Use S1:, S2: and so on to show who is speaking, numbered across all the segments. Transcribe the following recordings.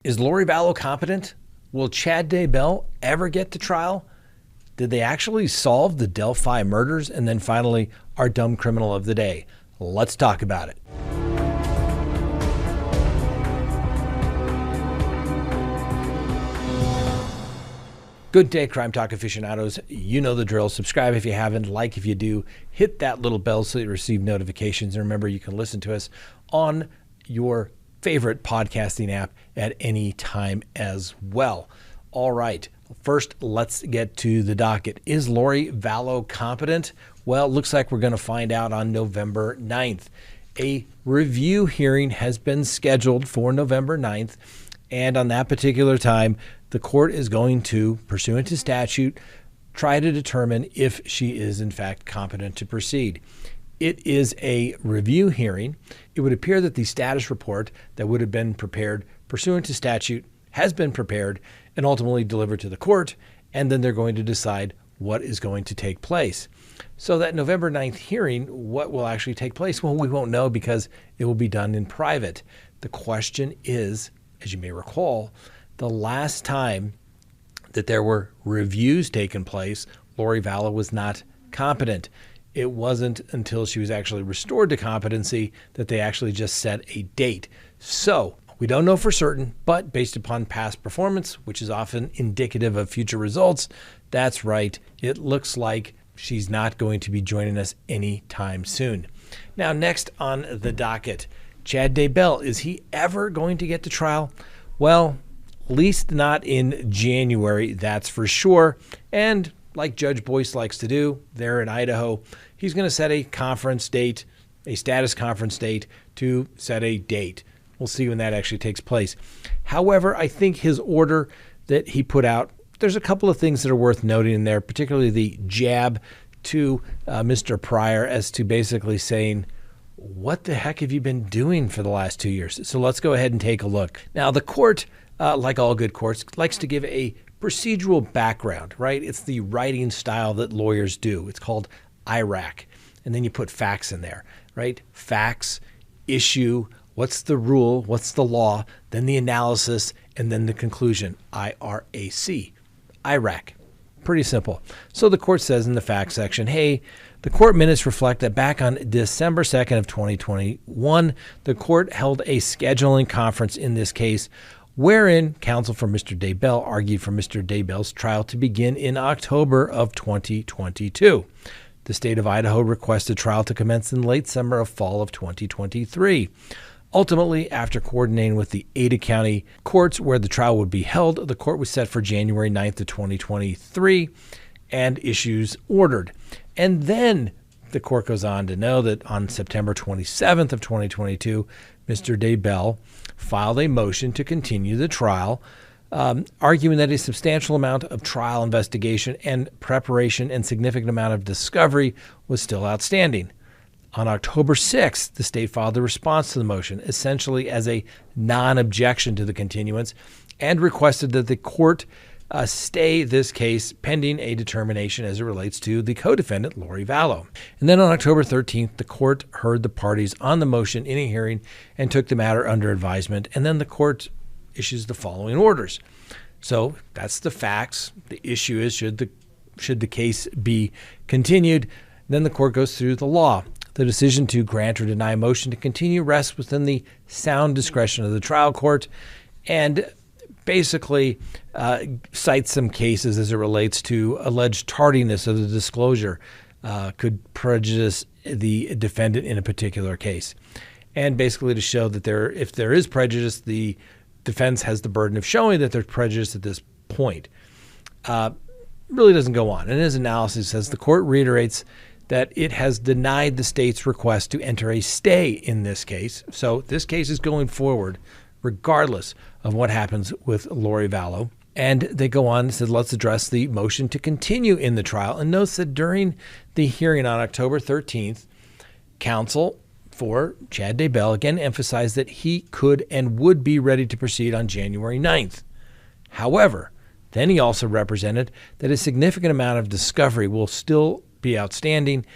S1: Is Lori Vallow competent? Will Chad Daybell ever get to trial? Did they actually solve the Delphi murders? And then finally, our dumb criminal of the day. Let's talk about it. Good day, Crime Talk aficionados. You know the drill. Subscribe if you haven't, like if you do, hit that little bell so you receive notifications. And remember, you can listen to us on your favorite podcasting app at any time as well. All right. First, let's get to the docket. Is Lori Vallow competent? Well, it looks like we're going to find out on November 9th. A review hearing has been scheduled for November 9th. And on that particular time, the court is going to, pursuant to statute, try to determine if she is in fact competent to proceed. It is a review hearing. It would appear that the status report that would have been prepared pursuant to statute has been prepared and ultimately delivered to the court, and then they're going to decide what is going to take place. So that November 9th hearing, what will actually take place? Well, we won't know because it will be done in private. The question is, as you may recall, the last time that there were reviews taken place, Lori Vallow was not competent. It wasn't until she was actually restored to competency that they actually just set a date. So we don't know for certain, but based upon past performance, which is often indicative of future results, that's right. It looks like she's not going to be joining us anytime soon. Now, next on the docket, Chad Daybell. Is he ever going to get to trial? Well, at least not in January, that's for sure. And like Judge Boyce likes to do there in Idaho, he's going to set a conference date, a status conference date to set a date. We'll see when that actually takes place. However, I think his order that he put out, there's a couple of things that are worth noting in there, particularly the jab to Mr. Pryor as to basically saying, what the heck have you been doing for the last 2 years? So let's go ahead and take a look. Now, the court, like all good courts, likes to give a procedural background, right? It's the writing style that lawyers do. It's called IRAC. And then you put facts in there, right? Facts, issue, what's the rule, what's the law, then the analysis, and then the conclusion, IRAC. IRAC. Pretty simple. So the court says in the facts section, hey, the court minutes reflect that back on December 2nd of 2021, the court held a scheduling conference in this case wherein counsel for Mr. Daybell argued for Mr. Daybell's trial to begin in October of 2022. The state of Idaho requested trial to commence in late summer or fall of 2023. Ultimately, after coordinating with the Ada County courts where the trial would be held, the court was set for January 9th of 2023 and issues ordered. And then the court goes on to know that on September 27th of 2022, Mr. Daybell filed a motion to continue the trial, arguing that a substantial amount of trial investigation and preparation and significant amount of discovery was still outstanding. On October 6th, the state filed a response to the motion, essentially as a non-objection to the continuance, and requested that the court stay this case pending a determination as it relates to the co-defendant, Lori Vallow. And then on October 13th, the court heard the parties on the motion in a hearing and took the matter under advisement. And then the court issues the following orders. So that's the facts. The issue is, should the case be continued? Then the court goes through the law. The decision to grant or deny a motion to continue rests within the sound discretion of the trial court, and basically cites some cases as it relates to alleged tardiness of the disclosure could prejudice the defendant in a particular case. And basically to show that if there is prejudice, the defense has the burden of showing that there's prejudice at this point. Really doesn't go on. And his analysis says the court reiterates that it has denied the state's request to enter a stay in this case. So this case is going forward regardless of what happens with Lori Vallow. And they go on and said, let's address the motion to continue in the trial. And notes that during the hearing on October 13th, counsel for Chad Daybell again emphasized that he could and would be ready to proceed on January 9th. However, then he also represented that a significant amount of discovery will still be outstanding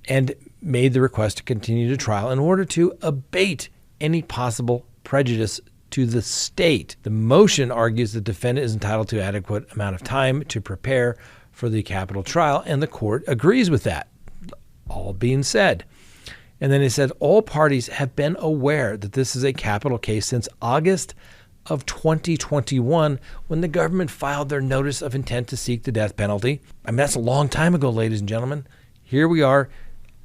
S1: and made the request to continue the trial in order to abate any possible prejudice to the state. The motion argues the defendant is entitled to adequate amount of time to prepare for the capital trial, and the court agrees with that, all being said. And then it said all parties have been aware that this is a capital case since August of 2021, when the government filed their notice of intent to seek the death penalty. I mean, that's a long time ago, ladies and gentlemen. Here we are,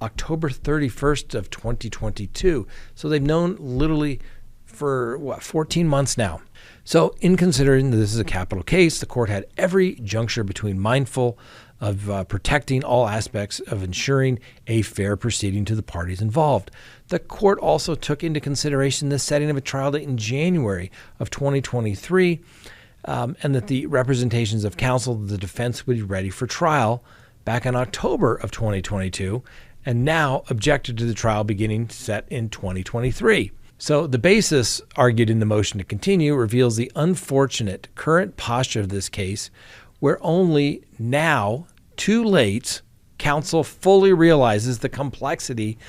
S1: October 31st of 2022. So they've known literally for 14 months now. So in considering that this is a capital case, the court had every juncture between mindful of protecting all aspects of ensuring a fair proceeding to the parties involved. The court also took into consideration the setting of a trial date in January of 2023, and that the representations of counsel that the defense would be ready for trial back in October of 2022, and now objected to the trial beginning set in 2023. So the basis argued in the motion to continue reveals the unfortunate current posture of this case, where only now, too late, counsel fully realizes the complexity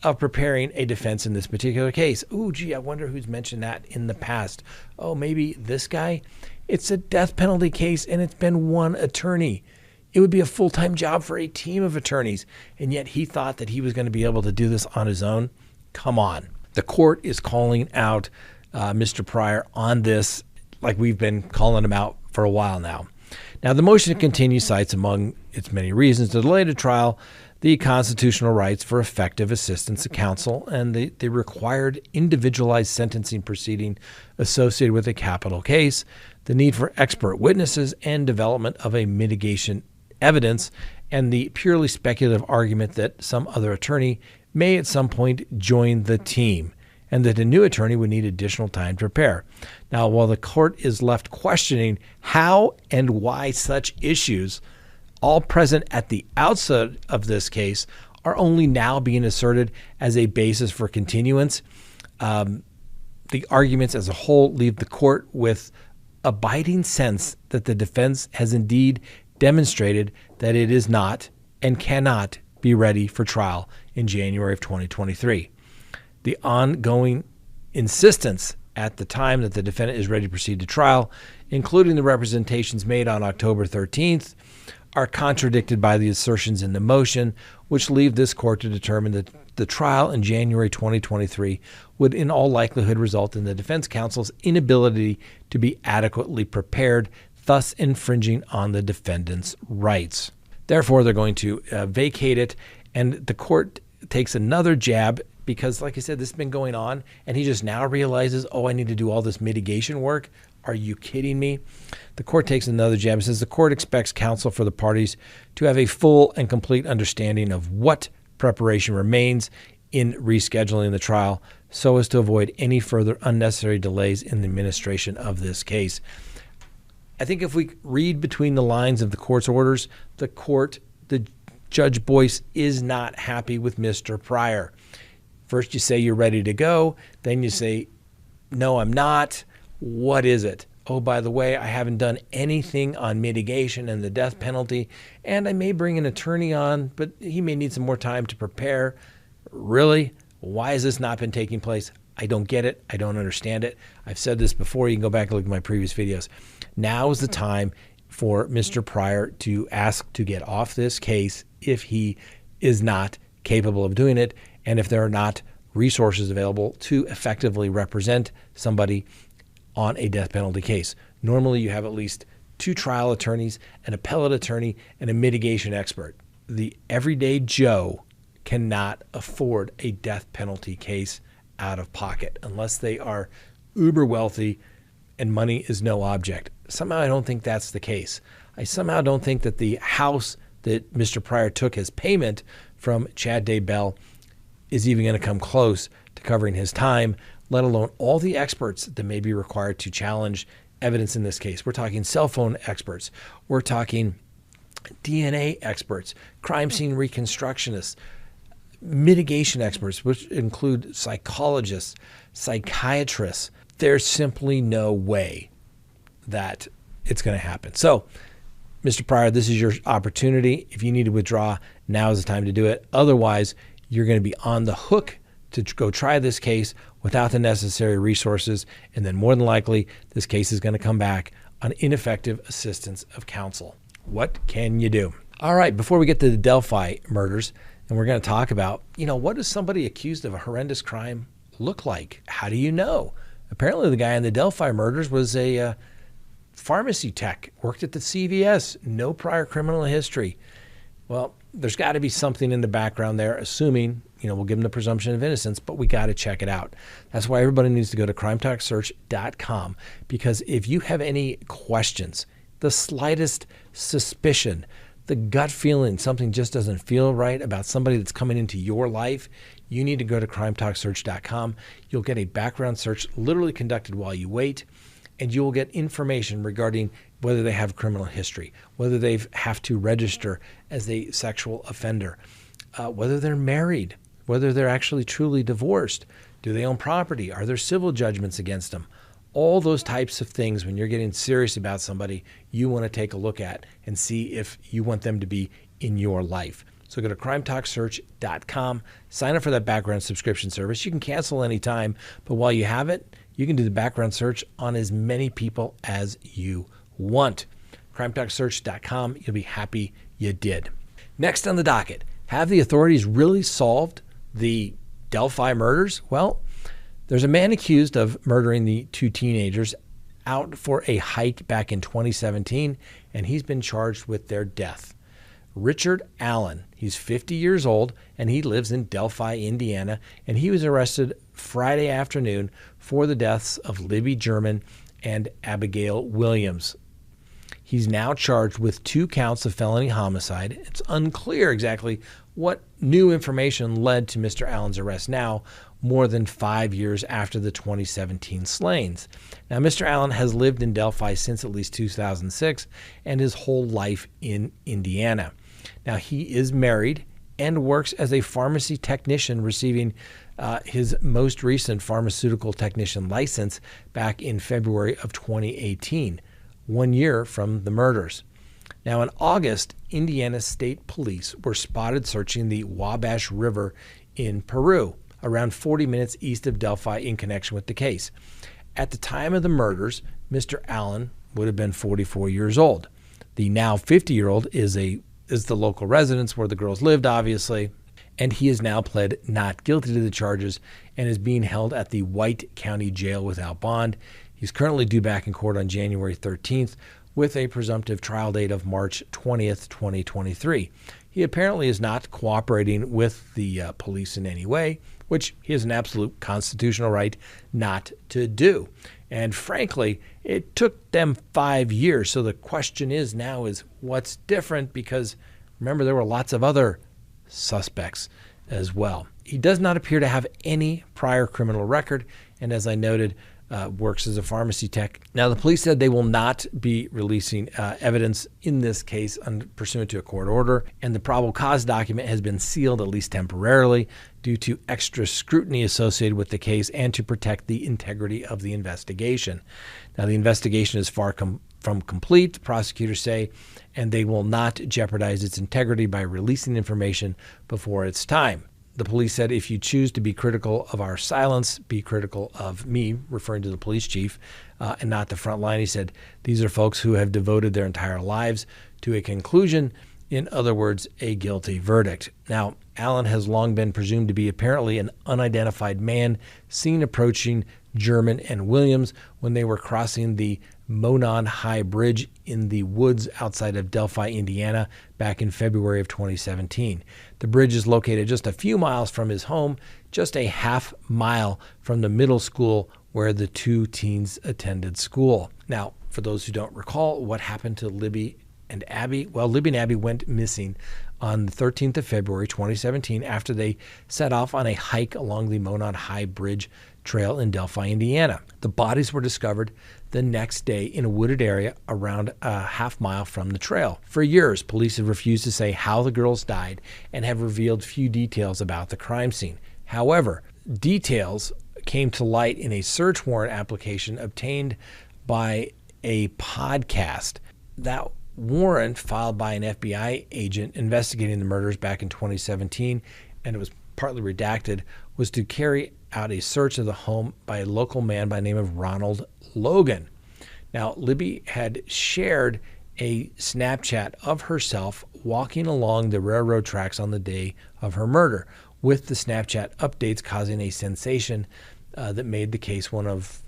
S1: of preparing a defense in this particular case. Ooh, gee, I wonder who's mentioned that in the past. Oh, maybe this guy? It's a death penalty case, and it's been one attorney. It would be a full-time job for a team of attorneys, and yet he thought that he was going to be able to do this on his own. Come on. The court is calling out Mr. Pryor on this like we've been calling him out for a while now. Now, the motion to continue cites, among its many reasons to delay the trial, the constitutional rights for effective assistance of counsel and the required individualized sentencing proceeding associated with a capital case, the need for expert witnesses and development of a mitigation evidence, and the purely speculative argument that some other attorney may at some point join the team, and that a new attorney would need additional time to prepare. Now, while the court is left questioning how and why such issues, all present at the outset of this case, are only now being asserted as a basis for continuance, the arguments as a whole leave the court with abiding sense that the defense has indeed demonstrated that it is not and cannot be ready for trial in January of 2023. The ongoing insistence at the time that the defendant is ready to proceed to trial, including the representations made on October 13th, are contradicted by the assertions in the motion, which leave this court to determine that the trial in January 2023 would in all likelihood result in the defense counsel's inability to be adequately prepared, thus infringing on the defendant's rights. Therefore, they're going to vacate it, and the court takes another jab because, like I said, this has been going on, and he just now realizes, oh, I need to do all this mitigation work. Are you kidding me? The court takes another jab and says the court expects counsel for the parties to have a full and complete understanding of what preparation remains in rescheduling the trial so as to avoid any further unnecessary delays in the administration of this case. I think if we read between the lines of the court's orders, the Judge Boyce is not happy with Mr. Pryor. First you say you're ready to go, then you say, no, I'm not. What is it? Oh, by the way, I haven't done anything on mitigation and the death penalty, and I may bring an attorney on, but he may need some more time to prepare. Really? Why has this not been taking place? I don't get it. I don't understand it. I've said this before. You can go back and look at my previous videos. Now is the time for Mr. Pryor to ask to get off this case if he is not capable of doing it, and if there are not resources available to effectively represent somebody on a death penalty case. Normally, you have at least 2 trial attorneys, an appellate attorney, and a mitigation expert. The everyday Joe cannot afford a death penalty case out of pocket unless they are uber wealthy and money is no object. Somehow I don't think that's the case. I somehow don't think that the house that Mr. Pryor took as payment from Chad Daybell is even going to come close to covering his time, let alone all the experts that may be required to challenge evidence in this case. We're talking cell phone experts. We're talking DNA experts, crime scene reconstructionists, mitigation experts, which include psychologists, psychiatrists. There's simply no way that it's going to happen. So, Mr. Pryor, this is your opportunity. If you need to withdraw, now is the time to do it. Otherwise, you're going to be on the hook to go try this case without the necessary resources, and then more than likely, this case is going to come back on ineffective assistance of counsel. What can you do? All right, before we get to the Delphi murders, and we're going to talk about, what does somebody accused of a horrendous crime look like? How do you know? Apparently, the guy in the Delphi murders was a pharmacy tech, worked at the CVS, no prior criminal history. Well, there's got to be something in the background there, assuming, we'll give them the presumption of innocence, but we got to check it out. That's why everybody needs to go to CrimeTalkSearch.com, because if you have any questions, the slightest suspicion, the gut feeling, something just doesn't feel right about somebody that's coming into your life, you need to go to CrimeTalkSearch.com. You'll get a background search literally conducted while you wait, and you will get information regarding whether they have criminal history, whether they have to register as a sexual offender, whether they're married, whether they're actually truly divorced, do they own property, are there civil judgments against them? All those types of things, when you're getting serious about somebody, you want to take a look at and see if you want them to be in your life. So go to CrimeTalkSearch.com, sign up for that background subscription service. You can cancel anytime, but while you have it, you can do the background search on as many people as you want. CrimeTalkSearch.com, you'll be happy you did. Next on the docket, have the authorities really solved the Delphi murders? Well, there's a man accused of murdering the two teenagers out for a hike back in 2017, and he's been charged with their death. Richard Allen, he's 50 years old, and he lives in Delphi, Indiana, and he was arrested Friday afternoon for the deaths of Libby German and Abigail Williams. He's now charged with 2 counts of felony homicide. It's unclear exactly what new information led to Mr. Allen's arrest now, more than 5 years after the 2017 slayings. Now, Mr. Allen has lived in Delphi since at least 2006 and his whole life in Indiana. Now, he is married and works as a pharmacy technician, receiving his most recent pharmaceutical technician license back in February of 2018, 1 year from the murders. Now, in August, Indiana State Police were spotted searching the Wabash River in Peru, around 40 minutes east of Delphi, in connection with the case. At the time of the murders, Mr. Allen would have been 44 years old. The now 50-year-old is the local residence where the girls lived, obviously, and he has now pled not guilty to the charges and is being held at the White County Jail without bond. He's currently due back in court on January 13th with a presumptive trial date of March 20th, 2023. He apparently is not cooperating with the police in any way, which he has an absolute constitutional right not to do. And frankly, it took them 5 years. So the question is what's different? Because remember, there were lots of other suspects as well. He does not appear to have any prior criminal record, and as I noted, works as a pharmacy tech. Now, the police said they will not be releasing evidence in this case pursuant to a court order, and the probable cause document has been sealed, at least temporarily, due to extra scrutiny associated with the case and to protect the integrity of the investigation. Now, the investigation is far from complete, prosecutors say, and they will not jeopardize its integrity by releasing information before its time. The police said, if you choose to be critical of our silence, be critical of me, referring to the police chief, and not the front line. He said, these are folks who have devoted their entire lives to a conclusion. In other words, a guilty verdict. Now, Allen has long been presumed to be apparently an unidentified man seen approaching German and Williams when they were crossing the Monon High Bridge in the woods outside of Delphi, Indiana, back in February of 2017. The bridge is located just a few miles from his home, just a half mile from the middle school where the two teens attended school. Now, for those who don't recall, what happened to Libby and Abby? Well, Libby and Abby went missing on the 13th of February 2017 after they set off on a hike along the Monon High Bridge Trail in Delphi, Indiana. The bodies were discovered the next day in a wooded area around a half mile from the trail. For years, police have refused to say how the girls died and have revealed few details about the crime scene. However, details came to light in a search warrant application obtained by a podcast. That warrant filed by an FBI agent investigating the murders back in 2017, and it was partly redacted, was to carry out a search of the home by a local man by the name of Ronald Logan. Now, Libby had shared a Snapchat of herself walking along the railroad tracks on the day of her murder, with the Snapchat updates causing a sensation that made the case one of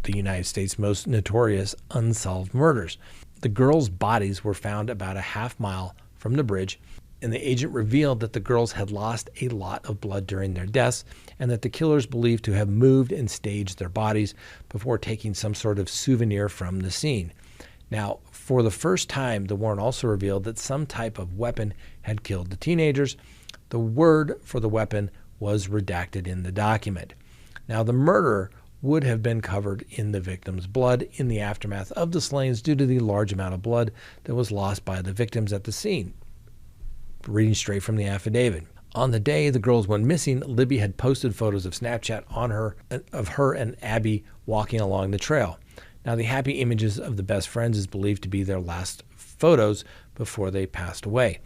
S1: the United States' most notorious unsolved murders. The girls' bodies were found about a half mile from the bridge, and the agent revealed that the girls had lost a lot of blood during their deaths and that the killers believed to have moved and staged their bodies before taking some sort of souvenir from the scene. Now, for the first time, the warrant also revealed that some type of weapon had killed the teenagers. The word for the weapon was redacted in the document. Now, the murderer would have been covered in the victim's blood in the aftermath of the slayings due to the large amount of blood that was lost by the victims at the scene. Reading straight from the affidavit. On the day the girls went missing, Libby had posted photos of Snapchat of her and Abby walking along the trail. Now, the happy images of the best friends is believed to be their last photos before they passed away.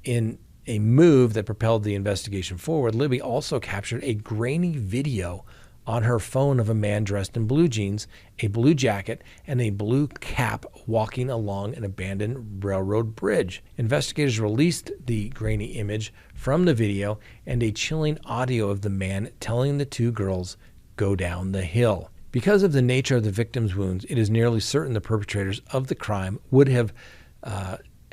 S1: In a move that propelled the investigation forward, Libby also captured a grainy video on her phone of a man dressed in blue jeans, a blue jacket, and a blue cap walking along an abandoned railroad bridge. Investigators released the grainy image from the video and a chilling audio of the man telling the two girls, "Go down the hill." Because of the nature of the victim's wounds, it is nearly certain the perpetrators of the crime would have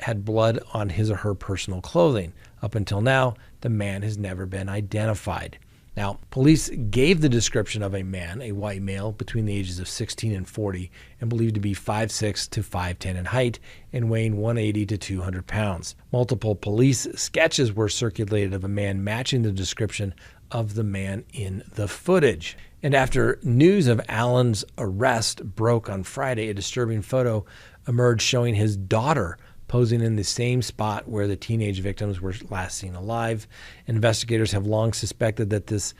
S1: had blood on his or her personal clothing. Up until now, the man has never been identified. Now, police gave the description of a man, a white male, between the ages of 16 and 40, and believed to be 5'6" to 5'10" in height and weighing 180 to 200 pounds. Multiple police sketches were circulated of a man matching the description of the man in the footage. And after news of Allen's arrest broke on Friday, a disturbing photo emerged showing his daughter posing in the same spot where the teenage victims were last seen alive. Investigators have long suspected that this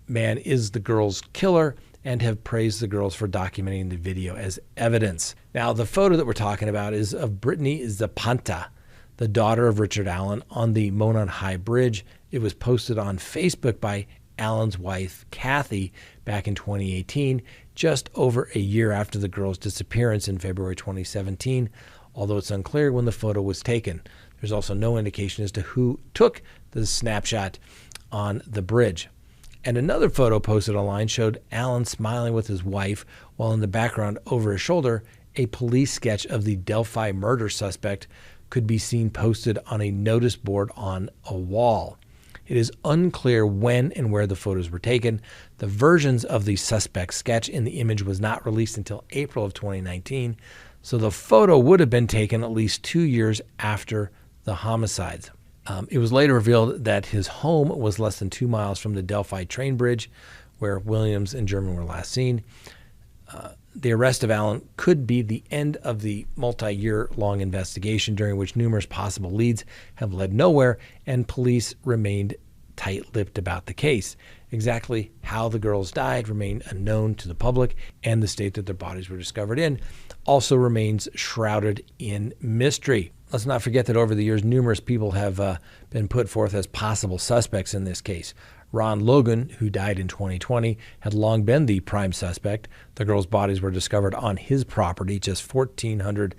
S1: man is the girl's killer and have praised the girls for documenting the video as evidence. Now, the photo that we're talking about is of Brittany Zapata, the daughter of Richard Allen, on the Monon High Bridge. It was posted on Facebook by Allen's wife, Kathy, back in 2018, just over a year after the girl's disappearance in February 2017. Although it's unclear when the photo was taken. There's also no indication as to who took the snapshot on the bridge. And another photo posted online showed Allen smiling with his wife, while in the background over his shoulder, a police sketch of the Delphi murder suspect could be seen posted on a notice board on a wall. It is unclear when and where the photos were taken. The versions of the suspect sketch in the image was not released until April of 2019. So the photo would have been taken at least 2 years after the homicides. It was later revealed that his home was less than 2 miles from the Delphi train bridge where Williams and German were last seen. The arrest of Allen could be the end of the multi-year-long investigation during which numerous possible leads have led nowhere, and police remained tight-lipped about the case. Exactly how the girls died remained unknown to the public, and the state that their bodies were discovered in also remains shrouded in mystery. Let's not forget that over the years, numerous people have been put forth as possible suspects in this case. Ron Logan, who died in 2020, had long been the prime suspect. The girls' bodies were discovered on his property, just 1,400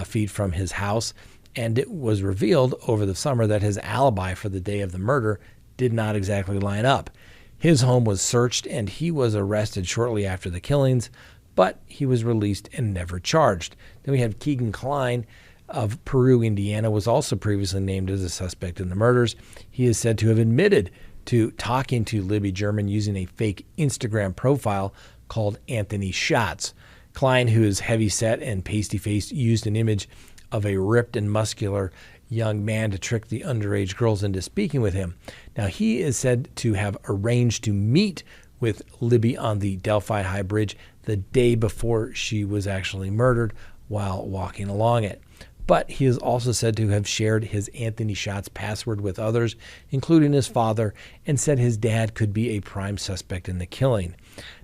S1: feet from his house, and it was revealed over the summer that his alibi for the day of the murder did not exactly line up. His home was searched, and he was arrested shortly after the killings, but he was released and never charged. Then we have Keegan Klein of Peru, Indiana, was also previously named as a suspect in the murders. He is said to have admitted to talking to Libby German using a fake Instagram profile called Anthony Shots. Klein, who is heavy-set and pasty-faced, used an image of a ripped and muscular young man to trick the underage girls into speaking with him. Now, he is said to have arranged to meet with Libby on the Delphi High Bridge the day before she was actually murdered while walking along it. But he is also said to have shared his Anthony Shots password with others, including his father, and said his dad could be a prime suspect in the killing.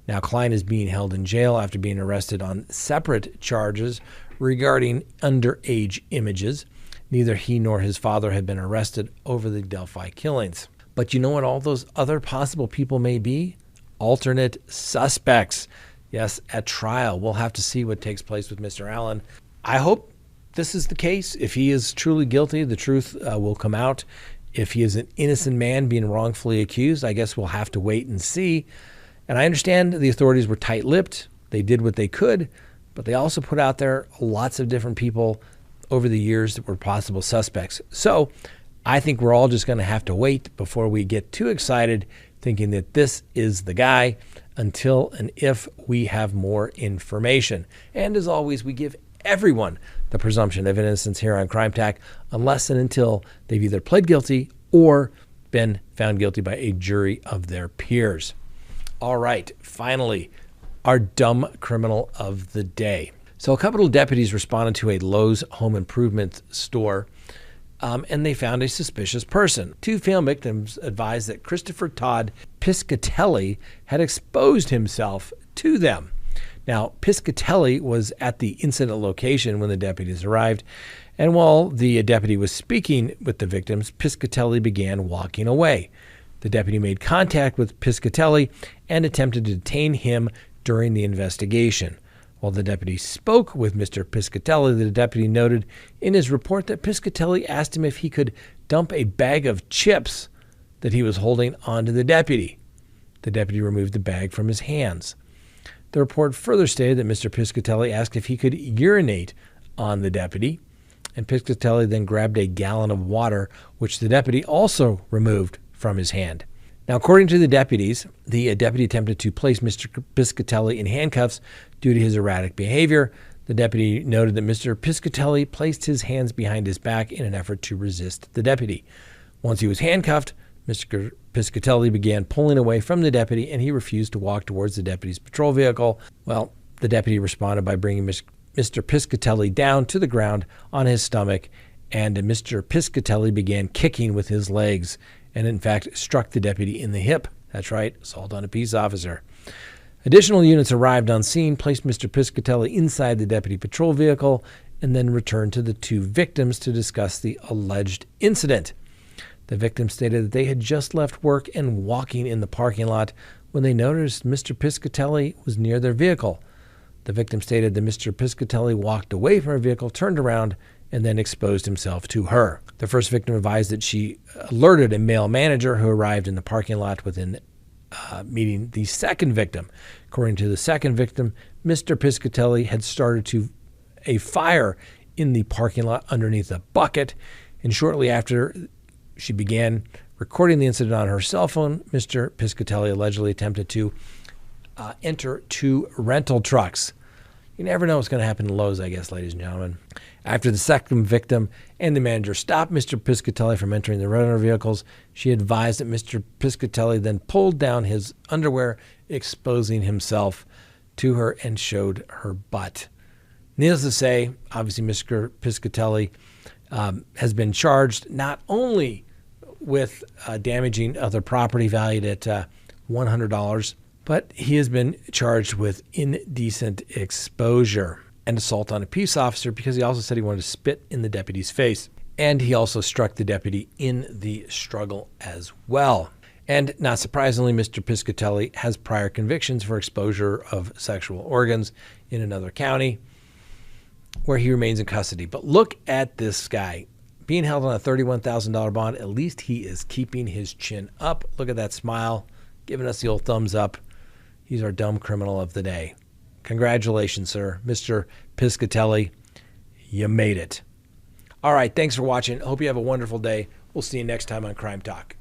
S1: Now, Klein is being held in jail after being arrested on separate charges regarding underage images. Neither he nor his father had been arrested over the Delphi killings. But you know what all those other possible people may be? Alternate suspects. Yes, at trial. We'll have to see what takes place with Mr. Allen. I hope this is the case. If he is truly guilty, the truth will come out. If he is an innocent man being wrongfully accused, I guess we'll have to wait and see. And I understand the authorities were tight-lipped. They did what they could, but they also put out there lots of different people over the years that were possible suspects. So I think we're all just going to have to wait before we get too excited thinking that this is the guy until and if we have more information. And as always, we give everyone the presumption of innocence here on CrimeTalk unless and until they've either pled guilty or been found guilty by a jury of their peers. All right, finally, our dumb criminal of the day. So a couple of deputies responded to a Lowe's home improvement store and they found a suspicious person. Two female victims advised that Christopher Todd Piscatelli had exposed himself to them. Now, Piscatelli was at the incident location when the deputies arrived, and while the deputy was speaking with the victims, Piscatelli began walking away. The deputy made contact with Piscatelli and attempted to detain him during the investigation. While the deputy spoke with Mr. Piscatelli, the deputy noted in his report that Piscatelli asked him if he could dump a bag of chips that he was holding onto the deputy. The deputy removed the bag from his hands. The report further stated that Mr. Piscatelli asked if he could urinate on the deputy, and Piscatelli then grabbed a gallon of water, which the deputy also removed from his hand. Now, according to the deputies, the deputy attempted to place Mr. Piscatelli in handcuffs due to his erratic behavior. The deputy noted that Mr. Piscatelli placed his hands behind his back in an effort to resist the deputy. Once he was handcuffed, Mr. Piscatelli began pulling away from the deputy, and he refused to walk towards the deputy's patrol vehicle. Well, the deputy responded by bringing Mr. Piscatelli down to the ground on his stomach, and Mr. Piscatelli began kicking with his legs and, in fact, struck the deputy in the hip. That's right, assault on a peace officer. Additional units arrived on scene, placed Mr. Piscatelli inside the deputy patrol vehicle, and then returned to the two victims to discuss the alleged incident. The victims stated that they had just left work and walking in the parking lot when they noticed Mr. Piscatelli was near their vehicle. The victim stated that Mr. Piscatelli walked away from her vehicle, turned around, and then exposed himself to her. The first victim advised that she alerted a male manager who arrived in the parking lot within meeting the second victim. According to the second victim, Mr. Piscatelli had started a fire in the parking lot underneath a bucket, and shortly after she began recording the incident on her cell phone, Mr. Piscatelli allegedly attempted to enter two rental trucks. You never know what's going to happen in Lowe's, I guess, ladies and gentlemen. After the second victim and the manager stopped Mr. Piscatelli from entering the rental vehicles, she advised that Mr. Piscatelli then pulled down his underwear, exposing himself to her and showed her butt. Needless to say, obviously Mr. Piscatelli has been charged not only with damaging other property valued at $100, but he has been charged with indecent exposure and assault on a peace officer because he also said he wanted to spit in the deputy's face. And he also struck the deputy in the struggle as well. And not surprisingly, Mr. Piscatelli has prior convictions for exposure of sexual organs in another county where he remains in custody. But look at this guy being held on a $31,000 bond. At least he is keeping his chin up. Look at that smile, giving us the old thumbs up. He's our dumb criminal of the day. Congratulations, sir. Mr. Piscatelli, you made it. All right, thanks for watching. Hope you have a wonderful day. We'll see you next time on Crime Talk.